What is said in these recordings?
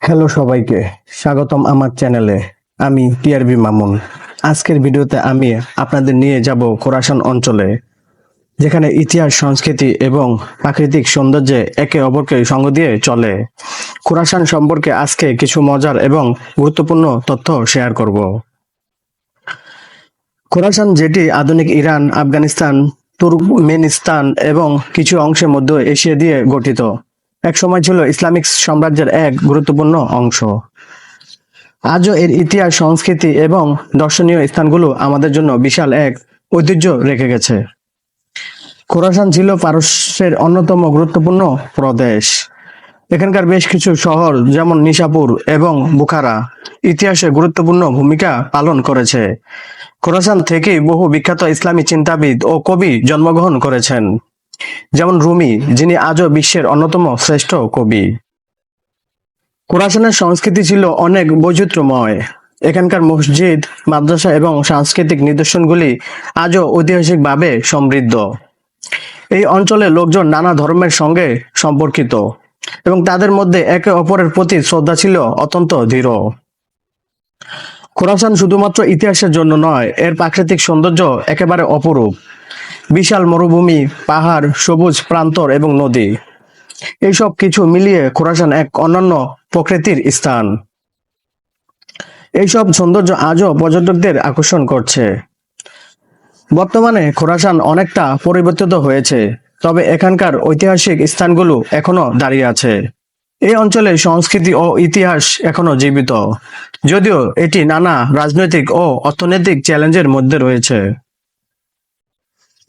Hello সবাইকে, স্বাগতম আমার চ্যানেলে। আমি টিআরবি মামুন। আজকের ভিডিওতে আমি আপনাদের নিয়ে যাব খোরাসান অঞ্চলে, যেখানে ইতিহাস, সংস্কৃতি এবং প্রাকৃতিক সৌন্দর্যে একে অপরকে সঙ্গ দিয়ে চলে। খোরাসান সম্পর্কে আজকে কিছু মজার এবং গুরুত্বপূর্ণ তথ্য শেয়ার করব। খোরাসান, যেটি আধুনিক ইরান, আফগানিস্তান, তুর্কমেনিস্তান এবং কিছু অংশে মধ্য এশিয়া দিয়ে গঠিত, একসময় ছিল ইসলামিক সাম্রাজ্যের এক গুরুত্বপূর্ণ অংশ। আজও এর ইতিহাস, সংস্কৃতি এবং দর্শনীয় স্থানগুলো আমাদের জন্য বিশাল এক ঐতিহ্য রেখে গেছে। খোরাসান ছিল পারস্যের অন্যতম গুরুত্বপূর্ণ প্রদেশ। এখানকার বেশ কিছু শহর যেমন নিশাপুর এবং বুখারা ইতিহাসে গুরুত্বপূর্ণ ভূমিকা পালন করেছে। খোরাসান থেকেই বহু বিখ্যাত ইসলামী চিন্তাবিদ ও কবি জন্মগ্রহণ করেছেন, যেমন রুমি, যিনি আজও বিশ্বের অন্যতম শ্রেষ্ঠ কবি। খোরাসানের সংস্কৃতি ছিল অনেক বৈচিত্র্যময়। এখানকার মসজিদ, মাদ্রাসা এবং সাংস্কৃতিক নিদর্শনগুলি আজও ঐতিহাসিকভাবে সমৃদ্ধ। এই অঞ্চলে লোকজন নানা ধর্মের সঙ্গে সম্পর্কিত এবং তাদের মধ্যে একে অপরের প্রতি শ্রদ্ধা ছিল অত্যন্ত দৃঢ়। খোরাসান শুধুমাত্র ইতিহাসের জন্য নয়, এর প্রাকৃতিক সৌন্দর্য একেবারে অপরূপ। বিশাল মরুভূমি, পাহাড়, সবুজ প্রান্তর এবং নদী, এইসব কিছু মিলিয়ে খোরাসান এক অনন্য প্রকৃতির স্থান। এইসব সৌন্দর্য আজও পর্যটকদের আকর্ষণ করছে। বর্তমানে খোরাসান অনেকটা পরিবর্তিত হয়েছে, তবে এখানকার ঐতিহাসিক স্থানগুলো এখনো দাঁড়িয়ে আছে। এই অঞ্চলের সংস্কৃতি ও ইতিহাস এখনো জীবিত, যদিও এটি নানা রাজনৈতিক ও অর্থনৈতিক চ্যালেঞ্জের মধ্যে রয়েছে।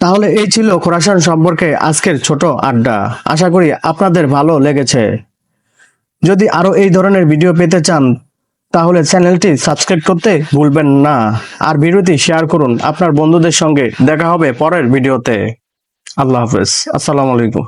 তাহলে এই ছিল খোরাসান সম্পর্কে আজকের ছোট আড্ডা। আশা করি আপনাদের ভালো লেগেছে। যদি আরো এই ধরনের ভিডিও পেতে চান, তাহলে চ্যানেলটি সাবস্ক্রাইব করতে ভুলবেন না। আর ভিডিওটি শেয়ার করুন আপনার বন্ধুদের সঙ্গে। দেখা হবে পরের ভিডিওতে। আল্লাহ হাফেজ। আসসালামু আলাইকুম।